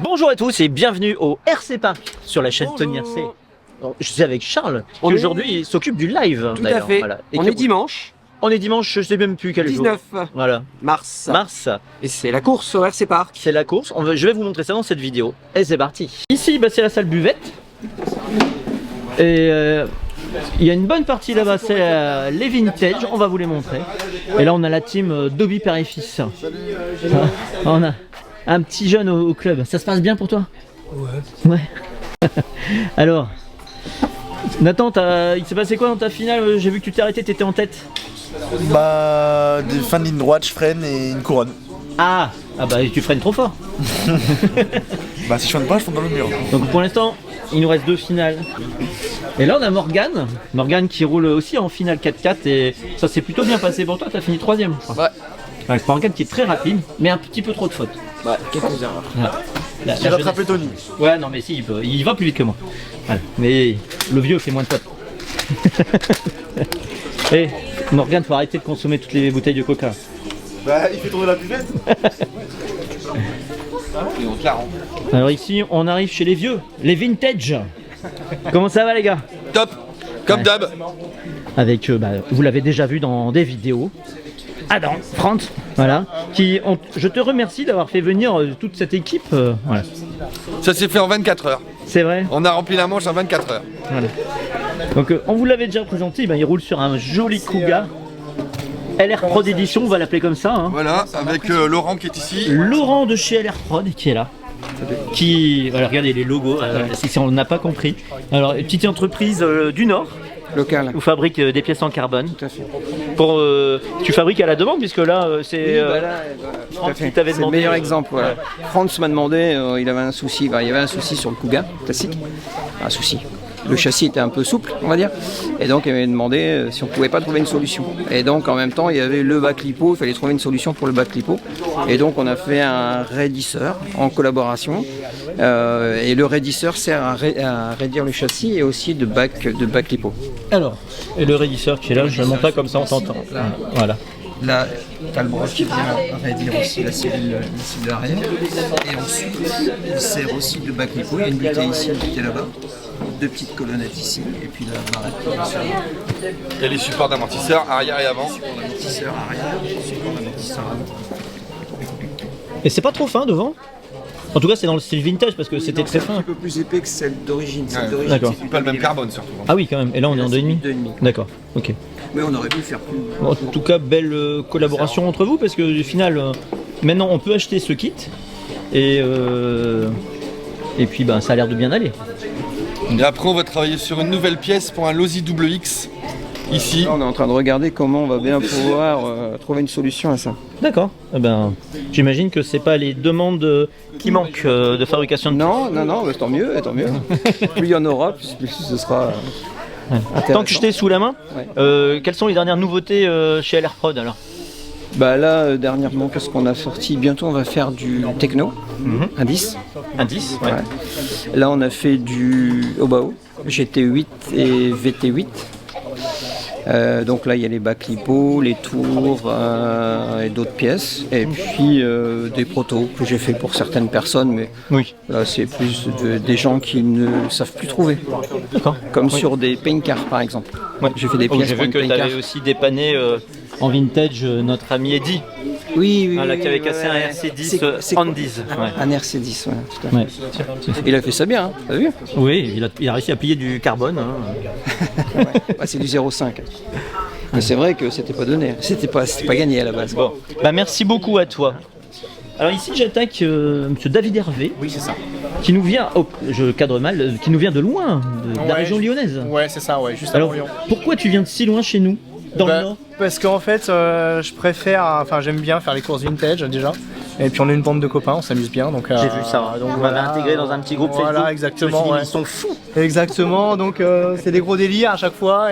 Bonjour à tous et bienvenue au RC Park sur la chaîne Tony RC. Je suis avec Charles qui aujourd'hui s'occupe du live. Tout à fait. Voilà. On est dimanche. On est dimanche, je sais même plus quel 19 jour. Voilà. mars. Mars. Et c'est la course au RC Park. C'est la course. Je vais vous montrer ça dans cette vidéo. Et c'est parti. Ici, c'est la salle buvette. Et il y a une bonne partie là-bas, c'est les vintage. On va vous les montrer. Et là, on a la team Dobby père et fils. On a un petit jeune au club. Ça se passe bien pour toi? Ouais. Alors, Nathan, il s'est passé quoi dans ta finale? J'ai vu que tu t'es arrêté, t'étais en tête. Bah, des fins de ligne droite, je freine et une couronne. Ah bah tu freines trop fort. Bah, si je freine pas, je fonce dans le mur. Donc pour l'instant, il nous reste 2 finales. Et là, on a Morgane qui roule aussi en finale 4x4 et ça s'est plutôt bien passé pour toi. T'as fini 3ème, je crois. Ouais. Morgane qui est très rapide, mais un petit peu trop de fautes. Ouais, quelques erreurs. Voilà. J'ai rattrapé Tony. Ouais, non mais si, il va plus vite que moi. Voilà. Mais le vieux fait moins de fautes. Et Morgane, faut arrêter de consommer toutes les bouteilles de coca. Bah, il fait tourner la buvette. Et on te la rend. Alors ici, on arrive chez les vieux, les vintage. Comment ça va les gars? Top. Comme d'hab. Avec, vous l'avez déjà vu dans des vidéos. Adam, Franz, voilà. Je te remercie d'avoir fait venir toute cette équipe. Voilà. Ça s'est fait en 24 heures. C'est vrai. On a rempli la manche en 24 heures. Voilà. Donc on vous l'avait déjà présenté, il roule sur un joli Kuga. LR Prod Edition, on va l'appeler comme ça. Hein. Voilà, avec Laurent qui est ici. Laurent de chez LR Prod qui est là. Alors regardez les logos, si on n'a pas compris. Alors, une petite entreprise du Nord. Local. Vous fabrique des pièces en carbone. Tout à fait. Tu fabriques à la demande puisque là c'est Tout à fait. qui t'avait C'est le demandé. meilleur exemple. Voilà. Franz m'a demandé, il avait un souci. Il y avait un souci sur le Kuga classique. Un souci. Le châssis était un peu souple, on va dire. Et donc il m'avait demandé si on pouvait pas trouver une solution. Et donc en même temps, il y avait le bac lipo. Il fallait trouver une solution pour le bac lipo. Et donc on a fait un raidisseur en collaboration. Et le raidisseur sert à raidir le châssis et aussi de bac lipo. Alors, et le raidisseur qui est là, je ne monte pas comme ça, on t'entend. Voilà. Là, tu as le bras qui vient raidir aussi la cellule arrière. Et ensuite, il sert aussi de bac lipo. Il y a une butée ici, une butée là-bas. 2 petites colonnettes ici. Et puis la barrette sur Et les supports d'amortisseurs arrière et avant. l'amortisseur arrière, support d'amortisseur avant. Et c'est pas trop fin devant? En tout cas, c'est dans le style vintage parce que c'était très C'est un fin. petit peu plus épais que celle d'origine. Celle Ouais. d'origine, D'accord. c'est Pas le même carbone surtout. Ah oui, quand même. Et là, on est en 2,5. 2,5. D'accord, ok. Mais on aurait pu faire plus. Bon, en tout cas, belle collaboration entre vous parce que au final, maintenant, on peut acheter ce kit et puis ça a l'air de bien aller. Et après, on va travailler sur une nouvelle pièce pour un Losi Double X. Ici. Là, on est en train de regarder comment on va bien pouvoir trouver une solution à ça. D'accord. J'imagine que c'est pas les demandes qui manquent de fabrication de Non, bah, tant mieux, tant mieux. Plus il y en aura, plus ce sera. Tant que je t'ai sous la main, quelles sont les dernières nouveautés chez LR Prod alors? Bah là, dernièrement, qu'est-ce qu'on a sorti? Bientôt, on va faire du techno, un 10. Un 10, ouais. Ouais. Là, on a fait du Obao, GT8 et VT8. Donc là, il y a les bacs lipo, les tours et d'autres pièces. Et puis des protos que j'ai fait pour certaines personnes, mais Oui. là, c'est plus des gens qui ne savent plus trouver. D'accord. Comme sur des paint cars, par exemple. Ouais. J'ai fait des pièces J'ai pour vu une que tu paint car. avais aussi dépanné en vintage notre ami Eddy, Oui, qui avait cassé un RC10 Andes. Un RC10, ouais, tout à fait. Ouais. Il a fait ça bien, hein, t'as vu? Oui, il a réussi à plier du carbone. Hein. Ouais, c'est du 0,5. Mais c'est vrai que c'était pas donné, c'était pas gagné à la base. Bon, merci beaucoup à toi. Alors ici j'attaque monsieur David Hervé. Oui, c'est ça. Qui nous vient, je cadre mal, qui nous vient de loin, de la région lyonnaise. Ouais, c'est ça, ouais, juste Alors, avant Lyon. pourquoi tu viens de si loin chez nous, dans le Nord? Parce qu'en fait, je préfère, j'aime bien faire les courses vintage déjà. Et puis on est une bande de copains, on s'amuse bien. Donc, J'ai vu ça, donc on voilà, m'avait intégré dans un petit groupe Facebook. Voilà, exactement. Je me suis dit, Ouais. ils sont fous. Exactement, donc c'est des gros délires à chaque fois.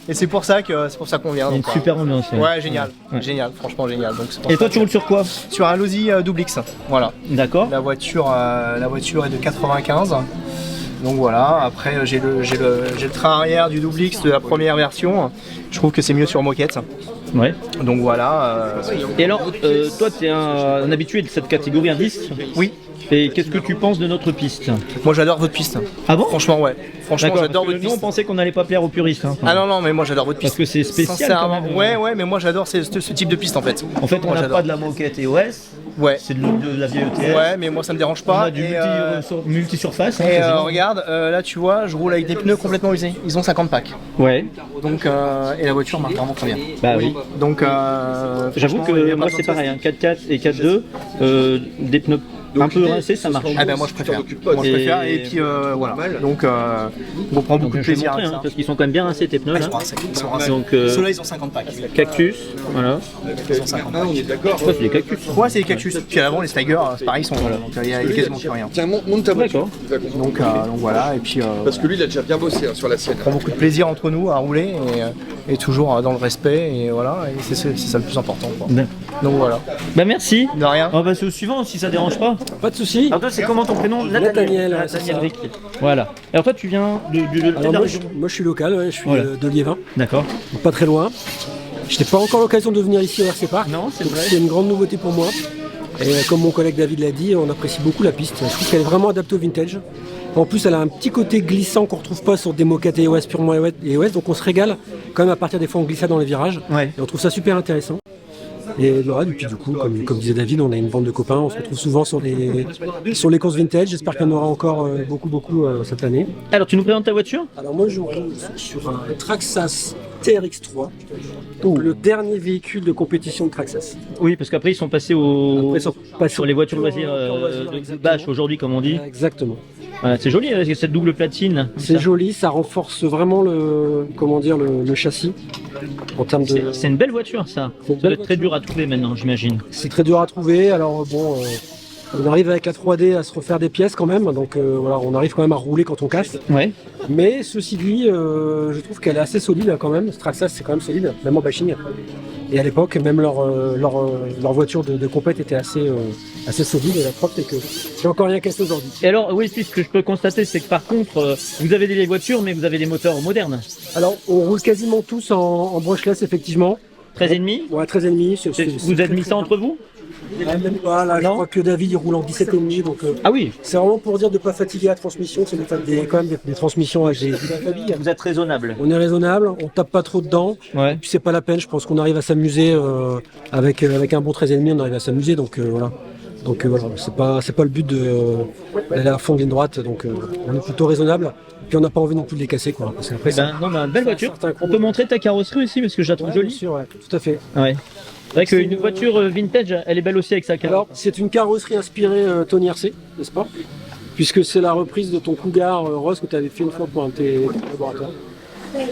Et c'est pour ça qu'on vient. Il y a une donc, super ambiance. Ouais, génial, génial, franchement génial. Donc, c'est pour Et ça toi tu roules sur quoi? sur un Losi Double X, voilà. D'accord. La voiture est de 95. Donc voilà, après j'ai le train arrière du Double X de la première version. Je trouve que c'est mieux sur moquette. Ouais. Donc voilà. Et alors, toi tu es un habitué de cette catégorie, un disque? Oui. Et qu'est-ce que tu penses de notre piste? Moi j'adore votre piste. Ah bon? Franchement, ouais. Franchement, D'accord, j'adore parce votre que nous on piste. pensait qu'on n'allait pas plaire aux puristes. Hein. Ah non, mais moi j'adore votre piste. Parce que c'est spécial quand Sincèrement, même. ouais, mais moi j'adore ce type de piste en fait. En fait, on Moi, n'a j'adore. pas de la moquette EOS, Ouais. c'est de la vieille ETS. Ouais, mais moi ça me dérange On pas. a du Et, multi-surface. hein, et, quasiment. regarde, là tu vois, je roule avec des pneus complètement usés. Ils ont 50 packs. Ouais, Donc, et la voiture marche vraiment très bien. bah oui. Donc, J'avoue franchement, il y que a moi pas c'est besoin de pareil, hein, 4x4 et 4.2, des pneus un peu rincés, ça marche. Ah ben moi je préfère. Moi je Et- préfère. Et puis voilà. Donc on prend beaucoup Donc de je vais plaisir montrer, avec hein, ça. parce qu'ils sont quand même bien rincés tes pneus Ah, là. ils sont rincés, ils sont rincés. Donc Ceux-là ils ont 50 packs. cactus, voilà. Ils ont 50 packs. Ouais, c'est des cactus. Ouais, c'est des cactus. Puis à l'avant, les Steiger, c'est pareil, ils sont. Donc il y a quasiment plus rien. Tiens, monte ta voiture. D'accord. Donc voilà. Et puis Parce que lui, il a déjà bien bossé hein, sur la sienne. on prend beaucoup de plaisir entre nous à rouler et toujours dans le respect. Et voilà. Et c'est ça le plus important. Quoi. Donc voilà. Bah merci. De rien. On va passer au suivant si ça dérange pas. Pas de soucis. Alors toi c'est comment ton prénom? Nathaniel, ouais, c'est ça. Ricky. Voilà. Alors toi tu viens de Alors la moi, région. moi je suis local, ouais, je suis Voilà. de Liévin, D'accord. donc pas très loin. Je n'ai pas encore l'occasion de venir ici au RC Park. Non, c'est donc vrai. c'est une grande nouveauté pour moi. Et comme mon collègue David l'a dit, on apprécie beaucoup la piste. Je trouve qu'elle est vraiment adaptée au vintage. En plus, elle a un petit côté glissant qu'on ne retrouve pas sur des moquettes EOS purement EOS, donc on se régale quand même à partir des fois en glissade dans les virages. Ouais. Et on trouve ça super intéressant. Et voilà, et puis du coup, comme disait David, on a une bande de copains, on se retrouve souvent sur les courses vintage. J'espère qu'il y en aura encore beaucoup cette année. Alors tu nous présentes ta voiture? Alors moi je roule sur un Traxxas TRX3, donc le dernier véhicule de compétition de Traxxas. Oui, parce qu'après ils sont passés au Après, pas sur les voitures pure- loisirs pure loisir, de exactement. bâche aujourd'hui comme on dit. Exactement. Voilà, c'est joli avec cette double platine. C'est Ça. joli, ça renforce vraiment le châssis en termes de. C'est une belle voiture ça. C'est une Ça doit belle être très voiture. dur à trouver maintenant, j'imagine. C'est très dur à trouver. Alors bon, on arrive avec la 3D à se refaire des pièces quand même, donc voilà, on arrive quand même à rouler quand on casse. Ouais. Mais ceci dit, je trouve qu'elle est assez solide quand même. Ce Traxxas c'est quand même solide, même en bashing. Et à l'époque, même leur voiture de compète était assez solide. Et la preuve c'est que j'ai encore rien cassé aujourd'hui. Et alors oui, ce que je peux constater, c'est que par contre, vous avez des vieilles voitures, mais vous avez des moteurs modernes. Alors, on roule quasiment tous en brushless, effectivement. 13,5. Ouais, 13,5. Vous avez mis ça entre vous? Même pas, là, je Non. crois que David il roule en 17,5. Donc, Ah oui. c'est vraiment pour dire de ne pas fatiguer la transmission. C'est quand même des transmissions avec des Vous êtes raisonnable. On est raisonnable, on tape pas trop dedans. Ouais. Puis c'est pas la peine, je pense qu'on arrive à s'amuser avec un bon 13,5, on arrive à s'amuser. Donc voilà. Donc voilà, c'est pas le but d'aller à fond de ligne droite. Donc on est plutôt raisonnable. Puis on n'a pas envie non plus de les casser, quoi. Parce qu'après, Ben, non, ben, belle voiture. On peut montrer ta carrosserie aussi parce que je la trouve bien jolie. sûr, ouais, tout à fait. Ouais. C'est vrai qu'une voiture vintage, elle est belle aussi avec sa carrosserie. Alors, c'est une carrosserie inspirée Tony RC, n'est-ce pas? Puisque c'est la reprise de ton Cougar Rose que tu avais fait une fois pour un de tes collaborateurs.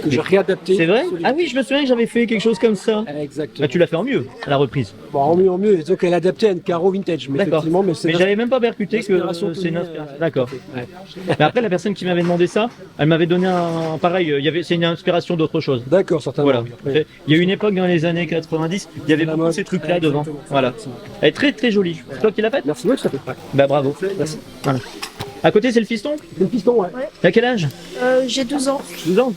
Que j'ai réadapté. C'est vrai? Ah oui, je me souviens que j'avais fait quelque chose comme ça. Exactement. Bah, tu l'as fait en mieux, à la reprise. Bon, en mieux. Donc elle est adaptée à une carreau vintage. Mais D'accord. effectivement, mais c'est Mais j'avais même pas percuté que l'inspiration c'est une Tony, inspiration. ouais. D'accord. Ouais. Mais après, la personne qui m'avait demandé ça, elle m'avait donné un pareil. C'est une inspiration d'autre chose. D'accord, certainement. Voilà. Après, Il y a eu une époque dans les années 90, il y avait la beaucoup mode. ces trucs-là Ouais, devant. exactement. Voilà. Elle est très très jolie. C'est toi qui l'as faite? Merci, oui, tout à fait. Ouais. Bah bravo. Merci. Voilà. À côté, c'est le fiston? Le piston, ouais. T'as quel âge? J'ai 12 ans. 12 ans.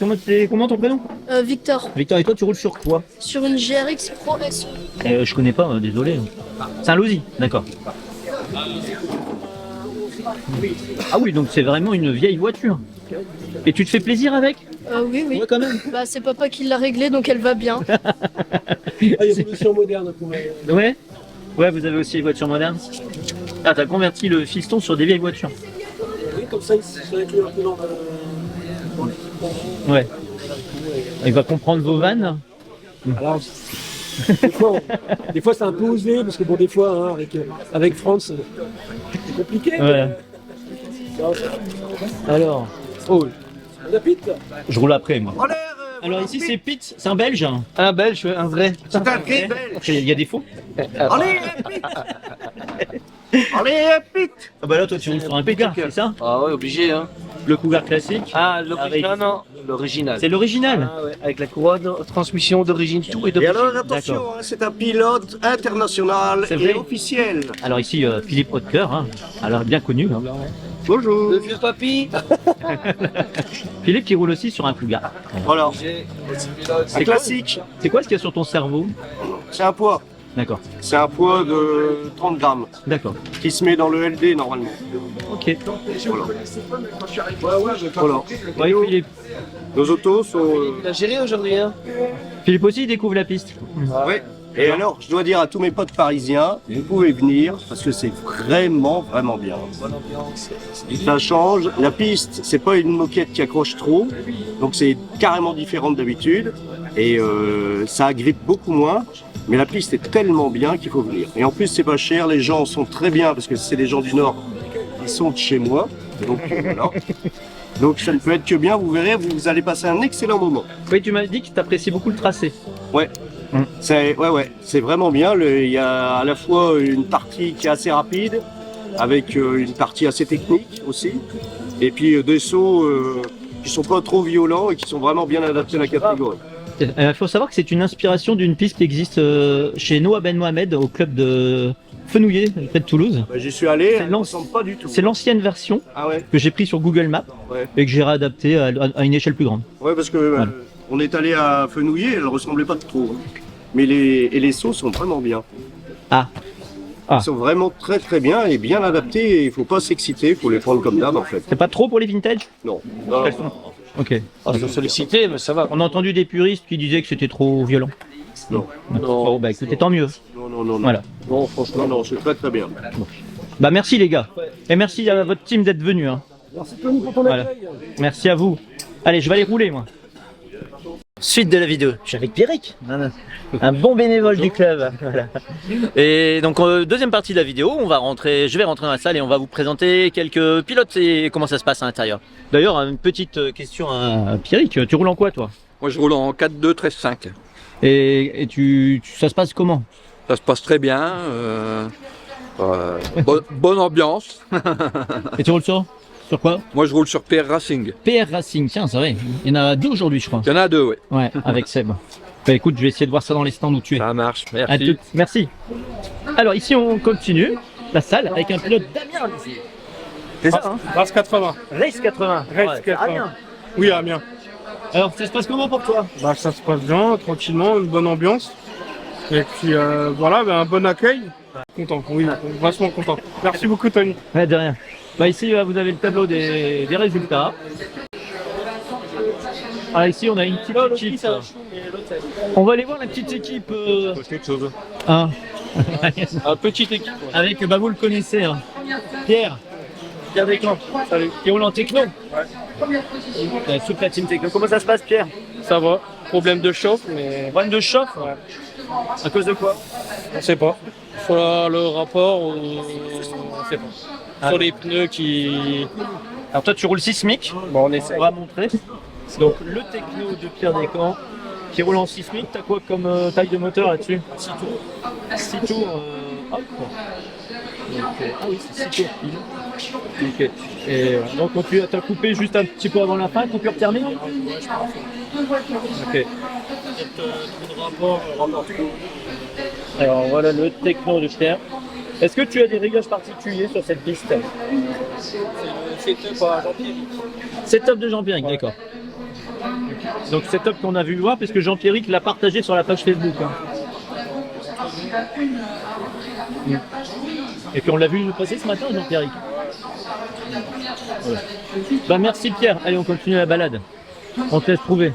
Comment ton prénom? Victor, Victor, et toi, tu roules sur quoi? sur une GRX Pro S. Je connais pas, désolé. C'est un Losi, d'accord. Ah oui, donc c'est vraiment une vieille voiture. Et tu te fais plaisir avec? Oui, oui. Ouais, quand même. Bah, c'est papa qui l'a réglée, donc elle va bien. Ah, il y a une solution moderne pour Ouais. Ouais, vous avez aussi les voitures modernes. Ah, t'as converti le fiston sur des vieilles voitures. Oui, comme ça, il s'inclut un peu dans Ouais. Il va comprendre vos vannes. Alors, des fois c'est un peu osé, parce que bon, des fois, hein, avec France, c'est compliqué. Ouais. Alors, oh, On a Pete. je roule après moi. Alors ici c'est Pete, c'est un Belge. Un Belge, un vrai. C'est un vrai Belge. Il y a des faux. Allez, Pete. Ah bah là toi tu roules sur un Cougar, c'est ça? Ah ouais, obligé, hein. Le Cougar classique. Ah, Avec- l'original, non, l'original. C'est l'original. Ah ouais, avec la couronne, transmission d'origine, tout est Et d'origine. alors attention, D'accord. hein, c'est un pilote international C'est vrai. et officiel. Alors ici Philippe Hautecoeur, hein. Alors bien connu. Hein. Bonjour. Le vieux papy. Philippe qui roule aussi sur un Cougar. Voilà, C'est c'est classique, C'est quoi ce qu'il y a sur ton cerveau? c'est un poids. D'accord. C'est un poids de 30 grammes D'accord. qui se met dans le LD normalement. Ok. Voilà. Ouais, Philippe. Nos autos sont... Il a géré aujourd'hui, hein. Philippe aussi, il découvre la piste. Ouais. Et alors, je dois dire à tous mes potes parisiens, vous pouvez venir parce que c'est vraiment bien. Ça change. La piste, c'est pas une moquette qui accroche trop, donc c'est carrément différent d'habitude et ça agrippe beaucoup moins. Mais la piste est tellement bien qu'il faut venir. Et en plus, c'est pas cher. Les gens sont très bien parce que c'est des gens du Nord. Ils sont de chez moi, donc voilà. Donc ça ne peut être que bien. Vous verrez, vous allez passer un excellent moment. Oui, tu m'as dit que tu apprécies beaucoup le tracé. Ouais. C'est vraiment bien. Il y a à la fois une partie qui est assez rapide, avec une partie assez technique aussi, et puis des sauts qui sont pas trop violents et qui sont vraiment bien adaptés à la catégorie. Il faut savoir que c'est une inspiration d'une piste qui existe chez Noah Ben Mohamed au club de Fenouillet, près de Toulouse. Bah, j'y suis allé, C'est elle ne ressemble pas du tout. C'est l'ancienne version Ah ouais. que j'ai pris sur Google Maps Ouais. et que j'ai réadapté à une échelle plus grande. Ouais, parce que Voilà. on est allé à Fenouillet, elle ressemblait pas trop. Mais les sauts sont vraiment bien. Ah. Ils sont vraiment très bien et bien adaptés. Il faut pas s'exciter, il faut les prendre comme d'hab en fait. C'est pas trop pour les vintage? Non. Ok. Ah, je dois solliciter, mais ça va. On a entendu des puristes qui disaient que c'était trop violent. Non. Bon, bah écoutez, tant mieux. Non. Voilà. Non, franchement, non, c'est très bien. Bah merci les gars. Et merci à votre team d'être venus. Hein. Merci Tony pour ton Voilà. accueil. Merci à vous. Allez, je vais aller rouler moi. Suite de la vidéo, je suis avec Pierrick, un bon bénévole du club. Voilà. Et donc deuxième partie de la vidéo, je vais rentrer dans la salle et on va vous présenter quelques pilotes et comment ça se passe à l'intérieur. D'ailleurs, une petite question à Pierrick, tu roules en quoi toi? Moi je roule en 4-2 13-5. Et ça se passe comment? Ça se passe très bien. Bonne ambiance. Et tu roules sur quoi? Moi je roule sur PR Racing. PR Racing, tiens c'est vrai, il y en a deux aujourd'hui je crois. Il y en a deux, oui. Ouais, avec Seb. Bah écoute, je vais essayer de voir ça dans les stands où tu es. Ça marche, À merci. toutes. Merci. Alors ici on continue la salle avec un pilote Damien ici. C'est ça hein? Race 80. Race 80. Race 80. Amiens. Oui, Amiens. Alors ça se passe comment pour toi? Bah, ça se passe bien, tranquillement, une bonne ambiance. Et puis voilà, un bon accueil. Content, oui, vachement content. Merci beaucoup, Tony. Ouais, de rien. Bah ici vous avez le tableau des résultats. Ah ici on a une petite équipe. On va aller voir la petite équipe. Hein. Petite équipe. Avec, bah vous le connaissez, hein. Pierre Descamps. Salut. Qui roule en techno. Ouais. Sous la team techno. Comment ça se passe Pierre? Ça va. Problème de chauffe, mais Problème de chauffe? Ouais. À cause de quoi? on sait pas. Soit le rapport ou on sait pas. Sur les pneus qui... Alors toi tu roules sismique. Bon, on essaie. On va montrer. Donc le techno de Pierre Descamps qui roule en sismique, t'as quoi comme taille de moteur là-dessus? 6 tours. 6 tours, hop. Donc, ah oui, c'est 6 tours pile. Ok. Et voilà. Donc tu as coupé juste un petit peu avant la fin, coupure thermique? Ok. Alors voilà le techno de Pierre. Est-ce que tu as des réglages particuliers sur cette piste? C'est setup à Jean-Pierre. Setup de Jean-Pierre, d'accord. Donc setup qu'on a vu voir parce que Jean-Pierre l'a partagé sur la page Facebook. Hein. Et puis on l'a vu passer ce matin, Jean-Pierre. Voilà. Bah merci Pierre, allez on continue la balade. On te laisse trouver.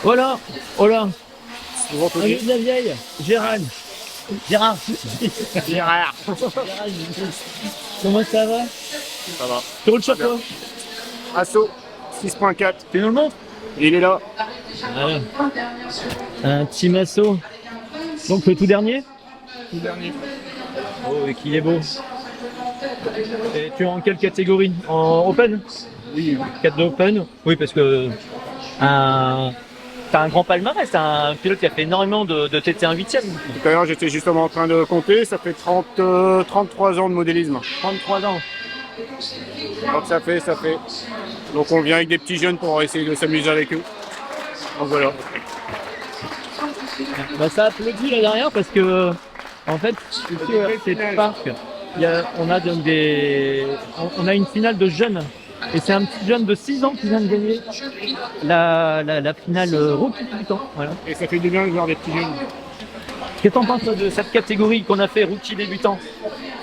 Voilà, voilà. Salut de la vieille, Gérard. Gérard. Gérard. Comment ça va? Ça va. Tu roules sur quoi? Asso 6.4. Tu nous le montres? Il est là. Voilà. Un petit Masso. Donc le tout dernier? Tout dernier. Oh, et qu'il est beau. Et tu es en quelle catégorie? En Open? Oui. 4 de Open? Oui, parce que t'as un grand palmarès, t'as un pilote qui a fait énormément de TT1 8e. Tout à l'heure, j'étais justement en train de compter. Ça fait 33 ans de modélisme. 33 ans. Donc ça fait. Donc on vient avec des petits jeunes pour essayer de s'amuser avec eux. Donc voilà. Bah, ça applaudit là derrière parce que en fait ici, c'est le parc. On a une finale de jeunes Et c'est un petit jeune de 6 ans qui vient de gagner la finale rookie débutant. Voilà. Et ça fait du bien de voir des petits jeunes. Qu'est-ce que t'en penses toi, de cette catégorie qu'on a fait rookie débutant?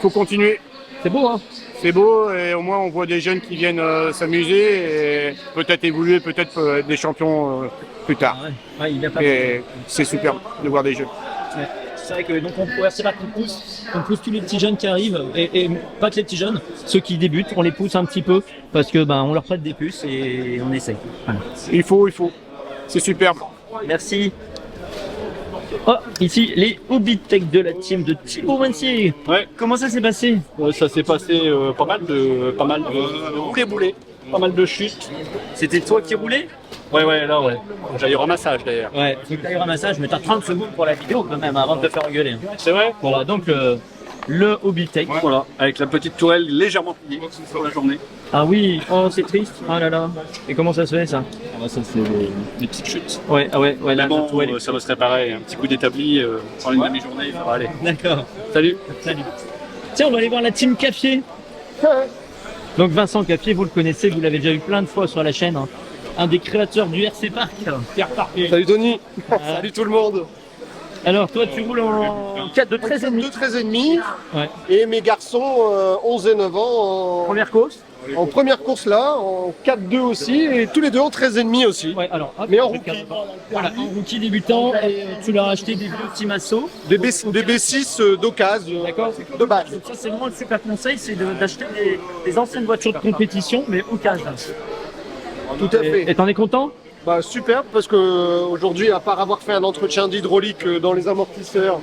Faut continuer. C'est beau, hein? C'est beau et au moins on voit des jeunes qui viennent s'amuser et peut-être évoluer, peut-être être des champions plus tard. Ah ouais. Ouais, il a pas Et c'est super de voir des jeunes. Ouais. C'est vrai que donc c'est là qu'on pousse tous les petits jeunes qui arrivent et pas que les petits jeunes, ceux qui débutent, on les pousse un petit peu parce que on leur prête des puces et on essaye. Voilà. Il faut. C'est superbe. Merci. Oh, ici les Hobbytech de la team de Thibaut Mancier. Ouais. Comment ça s'est passé? Ça s'est passé pas mal de roulés-boulés, pas mal de chutes. C'était toi qui roulais? Ouais, là, ouais. J'ai eu ramassage d'ailleurs. Ouais, faut que tu ailles au ramassage, mais t'as 30 secondes pour la vidéo quand même avant de te faire engueuler. C'est vrai? Voilà, donc le Hobbytech. Ouais. Voilà, avec la petite tourelle légèrement pliée pour la journée. Ah oui, oh c'est triste. Oh là là. Et comment ça se fait ça? Ça c'est des petites chutes. Ouais, ah ouais, là, Mais bon, la tourelle. ça va se réparer. Un petit coup d'établi, en une demi-journée, ça va aller. D'accord. Salut. Tiens, on va aller voir la team Caffier. Donc Vincent Caffier, vous le connaissez, vous l'avez déjà vu plein de fois sur la chaîne. Hein. Un des créateurs du RC Park. Pierre Parquet. Salut Tony. Salut tout le monde. Alors toi tu roules en 4 de 13,5. De 13,5. Ouais. Et mes garçons 11 et 9 ans Première course. En première course là, en 4-2 aussi, et tous les deux en 13,5 aussi. Ouais, alors, hop, mais en rookie. Voilà, en rookie débutant, et tu leur as acheté des vieux Timasso. Des B6 d'occasion, d'accord, de base. Donc ça c'est vraiment le super conseil, c'est d'acheter des anciennes voitures de compétition, mais occasion. Tout à fait. Et t'en es content? Bah superbe, parce que aujourd'hui, à part avoir fait un entretien d'hydraulique dans les amortisseurs,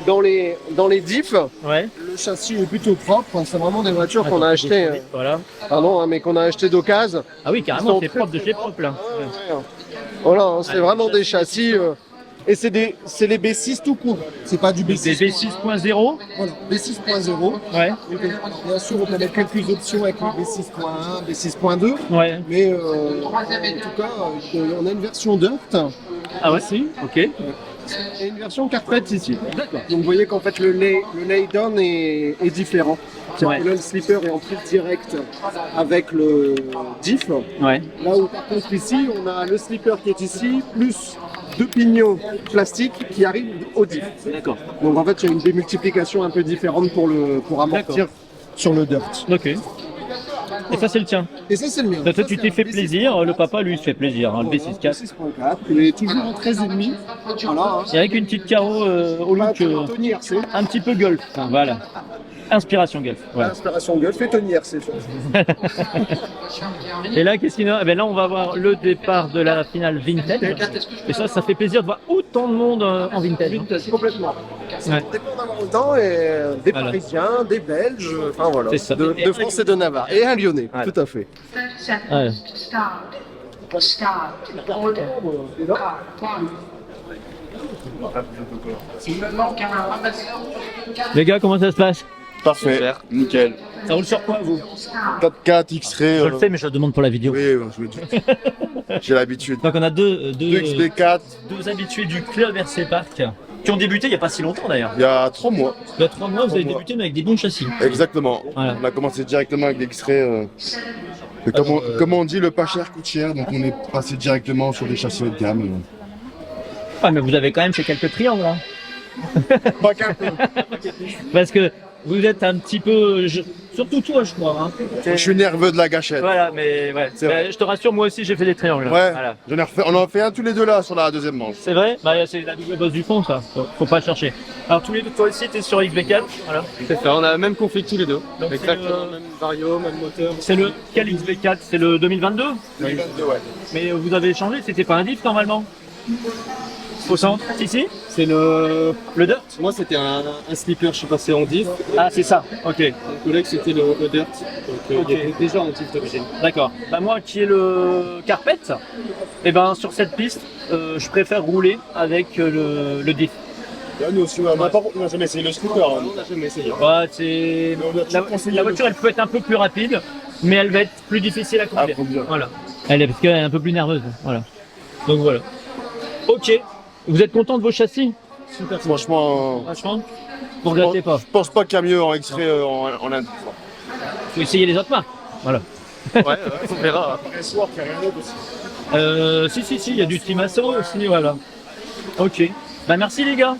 dans les diffs, ouais. Le châssis est plutôt propre. C'est vraiment des voitures qu'on a achetées. Voilà. Pardon, hein, mais qu'on a achetées d'occasion. Ah oui, carrément, c'est propre de chez propre là. Ouais. Voilà, c'est vraiment des châssis. Et c'est les B6 tout court. C'est pas du B6. Des B6.0. Voilà, B6.0. Ouais. Bien sûr, on peut mettre quelques options avec le B6.1, B6.2. Ouais. Mais en tout cas, on a une version Dirt. Ah ouais, si. Ok. Et une version carpette ici. D'accord. Donc vous voyez qu'en fait le lay down est différent. Ouais. Là, le slipper est en prise direct avec le diff. Ouais. Là où par contre ici, on a le slipper qui est ici, plus deux pignons plastiques qui arrivent au diff. D'accord. Donc en fait, il y a une démultiplication un peu différente pour amortir sur le dirt. Ok. Et ça c'est le tien. Et ça c'est le mien. Donc, toi tu t'es fait plaisir, le papa lui il se fait plaisir, hein, le B64. 6.4, il est toujours en 13,5. Voilà. Et avec une petite carreau au look un petit peu golf. Enfin, voilà. Inspiration golf. Voilà. Inspiration golf et Tony RC. Et là, qu'est-ce qu'il y a? Eh bien, là, on va voir le départ de la finale vintage. Et ça fait plaisir de voir autant de monde en vintage. Vintage, complètement. Ouais. Dépend d'avoir autant, et des Voilà. Parisiens, des Belges, enfin voilà, C'est ça. de France et de Navarre. Et un Lyonnais, Voilà. tout à fait. Ouais. Les gars, comment ça se passe? Parfait, nickel. Ça roule sur quoi, vous? 4x X-Ray. Je le sais, mais je le demande pour la vidéo. Oui, je me doute. J'ai l'habitude. Donc, on a deux 2XB4 deux habitués du club RC Park qui ont débuté il n'y a pas si longtemps d'ailleurs. il y a 3 mois. Il y a 3 mois, vous avez débuté, mais avec des bons châssis. Exactement. Voilà. On a commencé directement avec des X-Ray. Comme on dit, le pas cher coûte cher, donc on est passé directement sur des châssis haut de gamme. Ah, mais vous avez quand même fait quelques triangles, hein. Pas qu'un peu. Parce que vous êtes un petit peu, surtout toi, je crois. Hein. Je suis nerveux de la gâchette. Voilà, mais ouais. C'est vrai. Je te rassure, moi aussi, j'ai fait des triangles. Ouais, Voilà. on en a fait un tous les deux là sur la deuxième manche. C'est vrai? Bah, c'est la double bosse du fond, ça. Faut pas chercher. Alors, tous les deux, toi aussi, t'es sur XB4. Voilà. C'est ça, on a la même config tous les deux. Donc, Exactement, même vario, même moteur. C'est le quel XB4? C'est le 2022? 2022, ouais. Mais vous avez changé, c'était pas un diff normalement? Au centre? Si? C'est le dirt? Moi c'était un slipper, je suis passé en diff. Ah, c'est ça, ok. Mon collègue c'était le dirt. Donc Ok. il était déjà en diff d'origine. D'accord. Bah, moi qui ai le carpet, et ben sur cette piste, je préfère rouler avec le diff. Là, nous aussi, on n'a jamais essayé le slipper. On n'a jamais essayé. Ouais, c'est... La voiture, elle peut être un peu plus rapide, mais elle va être plus difficile à conduire. Voilà. Elle est parce qu'elle est un peu plus nerveuse. Voilà. Donc voilà. Ok. Vous êtes content de vos châssis? Super. Franchement, vous regrettez pas? je pense pas qu'il y a mieux en X-Ray en Inde. Faut essayer les autres marques. Voilà. Ouais, on verra. Si, il y a du Trimasso aussi, voilà. Ok. Bah merci les gars.